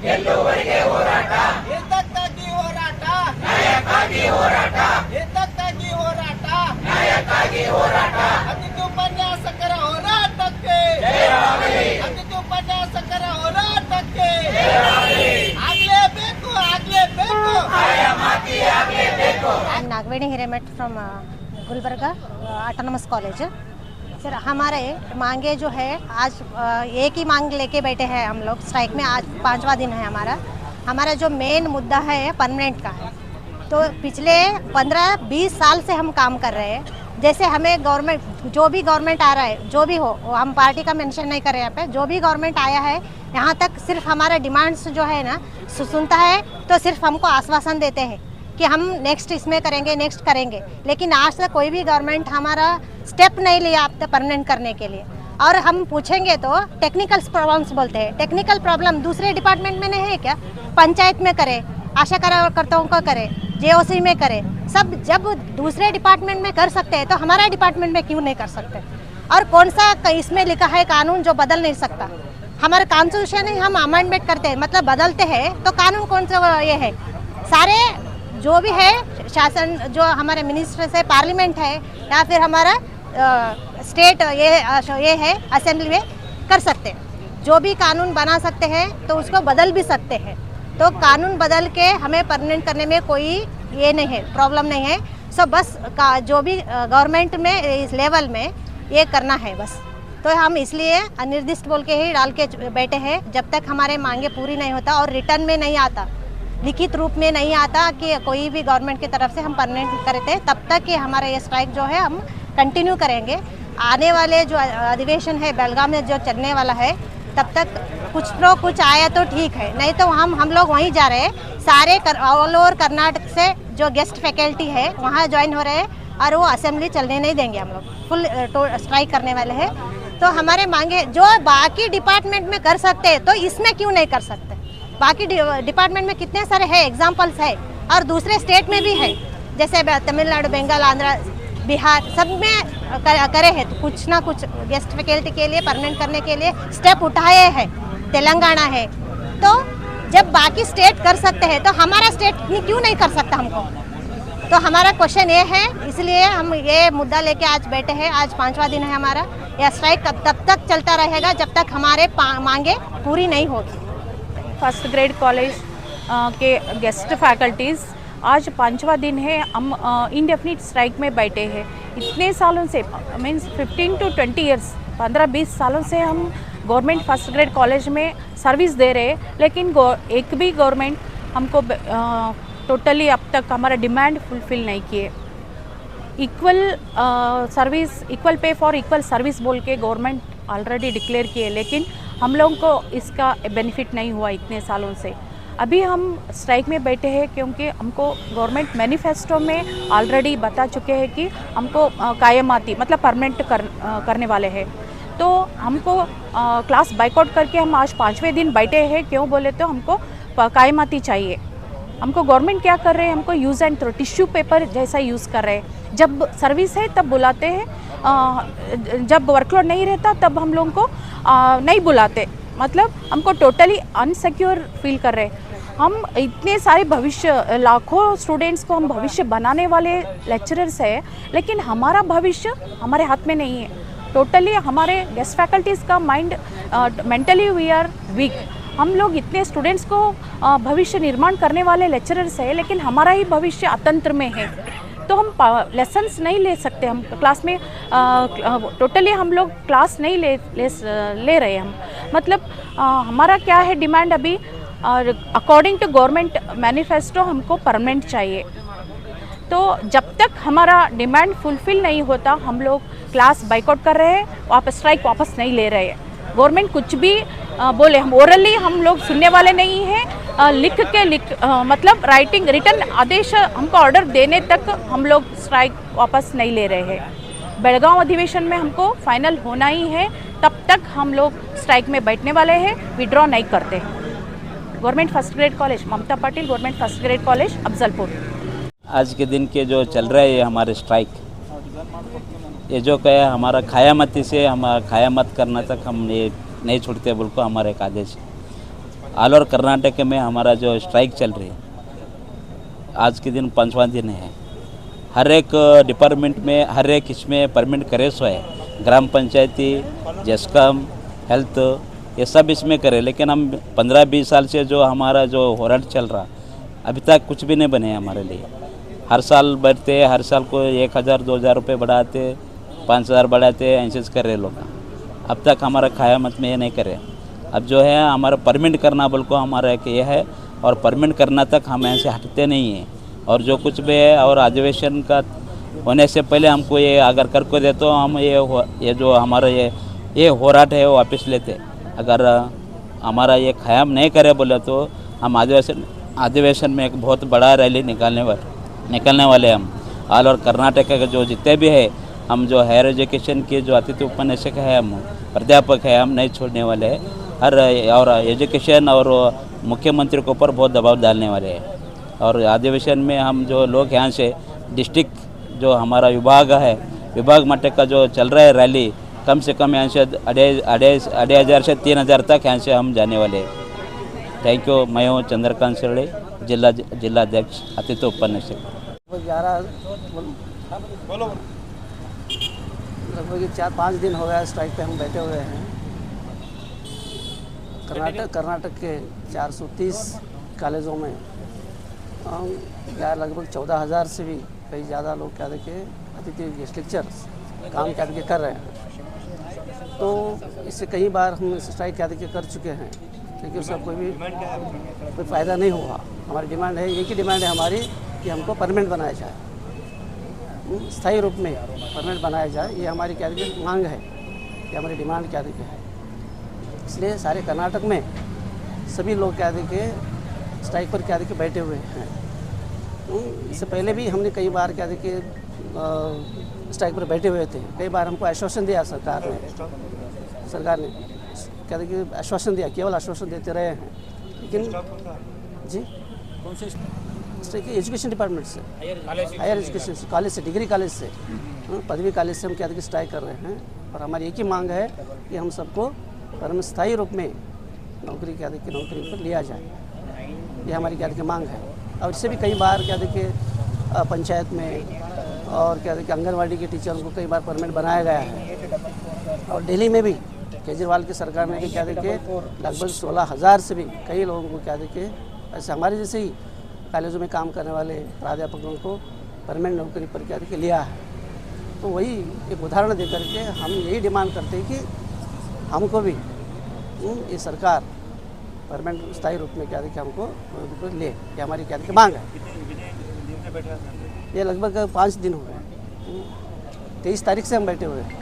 ಗೆಲ್ಲುವರೆಗೆ ಹೋರಾಟ, ಏತಕ್ಕಾಗಿ ಹೋರಾಟ, ನ್ಯಾಯಕ್ಕಾಗಿ ಹೋರಾಟ, ಏತಕ್ಕಾಗಿ ಹೋರಾಟ, ನ್ಯಾಯಕ್ಕಾಗಿ ಹೋರಾಟ. ಅತಿಥಿ ಉಪನ್ಯಾಸಕರ ಹೋರಾಟಕ್ಕೆ ಜಯವಾಗಲಿ, ಅತಿಥಿ ಉಪನ್ಯಾಸಕರ ಹೋರಾಟಕ್ಕೆ ಜಯವಾಗಲಿ. ಆಗಲೇಬೇಕು, ಆಗಲೇಬೇಕು, ನ್ಯಾಯಮಾತಿ ಆಗಲೇಬೇಕು. I'm Nagveni Hiremet from Gulbarga autonomous college. Sir हमारे मांगे जो है आज एक ही मांग लेके बैठे हैं हम लोग स्ट्राइक में। आज 5वां दिन है हमारा जो मेन मुद्दा है परमानेंट का है। तो पिछले 15-20 साल से हम काम कर रहे हैं। जैसे हमें गवर्नमेंट जो भी गवर्नमेंट आ रहा है, जो भी हो, हम पार्टी का मेंशन नहीं कर रहे हैं यहाँ पे, जो भी गवर्नमेंट आया है यहाँ तक सिर्फ हमारा डिमांड्स जो है ना सुनता है तो सिर्फ हमको आश्वासन देते हैं कि हम नेक्स्ट इसमें करेंगे, नेक्स्ट करेंगे। लेकिन आज तक कोई भी गवर्नमेंट हमारा स्टेप नहीं लिया अब तक परमानेंट करने के लिए। और हम पूछेंगे तो टेक्निकल प्रॉब्लम्स बोलते हैं। टेक्निकल प्रॉब्लम दूसरे डिपार्टमेंट में नहीं है क्या? पंचायत में करे, आशा कार्यकर्ताओं को करे, जेओसी में करे, सब जब दूसरे डिपार्टमेंट में कर सकते हैं तो हमारा डिपार्टमेंट में क्यों नहीं कर सकते? और कौन सा इसमें लिखा है कानून जो बदल नहीं सकता? हमारे कॉन्स्टिट्यूशन ही हम अमेंडमेंट करते हैं, मतलब बदलते हैं तो कानून कौन सा ये है? सारे जो भी है शासन, जो हमारे मिनिस्टर से पार्लियामेंट है या फिर हमारा स्टेट ये है असेंबली में कर सकते हैं। जो भी कानून बना सकते हैं तो उसको बदल भी सकते हैं। तो कानून बदल के हमें परमानेंट करने में कोई ये नहीं है, प्रॉब्लम नहीं है। सो बस जो भी गवर्नमेंट में इस लेवल में ये करना है बस। तो हम इसलिए अनिर्दिष्ट बोल के ही डाल के बैठे हैं। जब तक हमारे मांगे पूरी नहीं होता और रिटर्न में नहीं आता, लिखित रूप में नहीं आता कि कोई भी गवर्नमेंट की तरफ से हम परमानेंट करते, तब तक कि हमारा ये स्ट्राइक जो है हम कंटिन्यू करेंगे। आने वाले जो अधिवेशन है बेलगाम में जो चलने वाला है, तब तक कुछ आया तो ठीक है, नहीं तो हम लोग वहीं जा रहे हैं। सारे ऑल ओवर कर्नाटक से जो गेस्ट फैकल्टी है वहाँ ज्वाइन हो रहे हैं और वो असेंबली चलने नहीं देंगे। हम लोग फुल स्ट्राइक करने वाले हैं। तो हमारे मांगे जो बाकी डिपार्टमेंट में कर सकते हैं तो इसमें क्यों नहीं कर सकते? बाकी डिपार्टमेंट में कितने सारे हैं, एग्जाम्पल्स है और दूसरे स्टेट में भी है, जैसे तमिलनाडु, बंगाल, आंध्र, बिहार, सब में करे हैं। तो कुछ ना कुछ गेस्ट फैकल्टी के लिए परमानेंट करने के लिए स्टेप उठाए हैं। तेलंगाना है, तो जब बाकी स्टेट कर सकते हैं तो हमारा स्टेट क्यों नहीं कर सकता हमको? तो हमारा क्वेश्चन ये है, इसलिए हम ये मुद्दा लेके आज बैठे हैं। आज 5वां दिन है हमारा। यह स्ट्राइक तब तक चलता रहेगा जब तक हमारे मांगे पूरी नहीं होगी। फर्स्ट ग्रेड कॉलेज के गेस्ट फैकल्टीज़ आज 5वां दिन है। हम इंडेफिनिट स्ट्राइक में बैठे हैं। इतने सालों से मीन्स 15 to 20 ईयर्स, 15-20 सालों से हम गवर्नमेंट फर्स्ट ग्रेड कॉलेज में सर्विस दे रहे हैं, लेकिन एक भी गवर्नमेंट हमको टोटली अब तक हमारा डिमांड फुलफ़िल नहीं किए। Equal service, equal pay for equal service बोल के गवर्नमेंट ऑलरेडी डिक्लेयर किए, लेकिन हम लोगों को इसका बेनिफिट नहीं हुआ इतने सालों से। अभी हम स्ट्राइक में बैठे हैं क्योंकि हमको गवर्नमेंट मैनिफेस्टो में ऑलरेडी बता चुके हैं कि हमको कायमाती मतलब परमानेंट करने वाले हैं। तो हमको क्लास बाइकआउट करके हम आज 5वें दिन बैठे हैं। क्यों बोले तो हमको कायमाती चाहिए। हमको गवर्नमेंट क्या कर रहे हैं, हमको use and throw tissue paper जैसा यूज़ कर रहे हैं। जब सर्विस है तब बुलाते हैं, जब वर्कलोड नहीं रहता तब हम लोगों को नहीं बुलाते। मतलब हमको टोटली अनसिक्योर फील कर रहे हैं। हम इतने सारे भविष्य, लाखों स्टूडेंट्स को हम भविष्य बनाने वाले लेक्चरर्स हैं, लेकिन हमारा भविष्य हमारे हाथ में नहीं है। टोटली हमारे गेस्ट फैकल्टीज़ का mind mentally we are weak. हम लोग इतने स्टूडेंट्स को भविष्य निर्माण करने वाले लेक्चरर्स हैं, लेकिन हमारा ही भविष्य अतंत्र में है। तो हम लेसन्स नहीं ले सकते। हम क्लास में टोटली हम लोग क्लास नहीं ले रहे हम। मतलब हमारा क्या है डिमांड अभी, अकॉर्डिंग टू गवर्नमेंट मैनिफेस्टो हमको परमानेंट चाहिए। तो जब तक हमारा डिमांड फुलफ़िल नहीं होता हम लोग क्लास बाइकआउट कर रहे हैं, स्ट्राइक वापस नहीं ले रहे हैं। गवर्नमेंट कुछ भी बोले, हम ओरली हम लोग सुनने वाले नहीं हैं। मतलब राइटिंग रिटर्न आदेश हमको ऑर्डर देने तक हम लोग स्ट्राइक वापस नहीं ले रहे हैं। बेलगाम अधिवेशन में हमको फाइनल होना ही है, तब तक हम लोग स्ट्राइक में बैठने वाले हैं, विड्रॉ नहीं करते हैं। Government first grade college Mamata Patil, government first grade college Afzalpur. आज के दिन के जो चल रहे हैं हमारे स्ट्राइक, ये जो कहे हमारा खायामती से हमारा खायामत करना तक हम ये नहीं छोड़ते बोल को हमारे एक आदेश। ऑल ओवर कर्नाटक में हमारा जो स्ट्राइक चल रही है, आज के दिन 5वां दिन है। हर एक डिपार्टमेंट में, हर एक इसमें परमिट करे सो है, ग्राम पंचायती, जेस्कॉम, हेल्थ, ये सब इसमें करे। लेकिन हम 15-20 साल से जो हमारा जो होराट चल रहा, अभी तक कुछ भी नहीं बने हमारे लिए। हर साल बढ़ते, हर साल को 1000-2000 रुपये बढ़ाते, 5000 बढ़ाते, ऐसे कर रहे लोग। अब तक हमारा क़यामत में ये नहीं करे। अब जो है हमारा परमिट करना बोल को हमारा एक ये है, और परमिट करना तक हम ऐसे हटते नहीं हैं। और जो कुछ भी है, और अधिवेशन का होने से पहले हमको ये अगर कर को दे तो हम ये जो हमारा ये होराट है वो वापस लेते। अगर हमारा ये क़याम नहीं करे बोले तो हम अधिवेशन में एक बहुत बड़ा रैली निकालने वाले हम। ऑल ओवर कर्नाटक के जो जितने भी है, हम जो हायर एजुकेशन के जो अतिथि उपन्यासक है, हम प्राध्यापक है, हम नहीं छोड़ने वाले हैं। हर और एजुकेशन और मुख्यमंत्री के ऊपर बहुत दबाव डालने वाले हैं। और अधिवेशन में हम जो लोग यहाँ से डिस्ट्रिक्ट जो हमारा विभाग है, विभाग मट्टे का जो चल रहा है रैली, कम से कम यहाँ से 2500 से 3000 तक यहाँ से हम जाने वाले हैं। Thank you. मैं हूँ चंद्रकांत शिरड़े, जिलाध्यक्ष अतिथि उपन्यासक। 11 लगभग 4-5 दिन हो गया स्ट्राइक पे हम बैठे हुए हैं। कर्नाटक के 430 कॉलेजों में लगभग 14,000 से भी कई ज़्यादा लोग क्या देखे अतिथि गेस्ट लेक्चर्स काम क्या देखे कर रहे हैं। तो इससे कई बार हम स्ट्राइक क्या देखे कर चुके हैं, लेकिन उसका कोई फ़ायदा नहीं हुआ। हमारी डिमांड है, एक ही डिमांड है हमारी कि हमको परमानेंट बनाया जाए, स्थायी रूप में परमानेंट बनाया जाए। ये हमारी क्या देखिए मांग है, ये हमारी डिमांड क्या देखिए है। इसलिए सारे कर्नाटक में सभी लोग क्या देखिए स्ट्राइक पर क्या देखिए बैठे हुए हैं। इससे पहले भी हमने कई बार क्या देखिए स्ट्राइक पर बैठे हुए थे। कई बार हमको आश्वासन दिया सरकार ने क्या देखिए आश्वासन दिया, केवल आश्वासन देते रहे हैं। लेकिन जी कौन से स्ट्राइक? एजुकेशन डिपार्टमेंट से, हायर एजुकेशन से, कॉलेज से, डिग्री कॉलेज से, पदवी कॉलेज से हम क्या देखिए स्ट्राइक कर रहे हैं। और हमारी एक ही मांग है कि हम सबको परमानेंट स्थायी रूप में नौकरी क्या देखिए नौकरी पर लिया जाए। ये हमारी क्या देखिए मांग है। और इससे भी कई बार क्या देखिए पंचायत में और क्या देखिए आंगनवाड़ी के टीचरों को कई बार परमानेंट बनाया गया है। और दिल्ली में भी केजरीवाल की सरकार ने भी क्या देखिए लगभग 16,000 से भी कई लोगों को क्या देखिए ऐसे हमारे जैसे ही कॉलेजों में काम करने वाले प्राध्यापकों को परमानेंट नौकरी पर क्या देखिए लिया है। तो वही एक उदाहरण दे करके हम यही डिमांड करते हैं कि हमको भी ये सरकार परमानेंट स्थायी रूप में क्या देखिए हमको ले, ये हमारी क्या देखिए मांग है। ये लगभग 5 दिन हो गए, 23 तारीख से हम बैठे हुए हैं।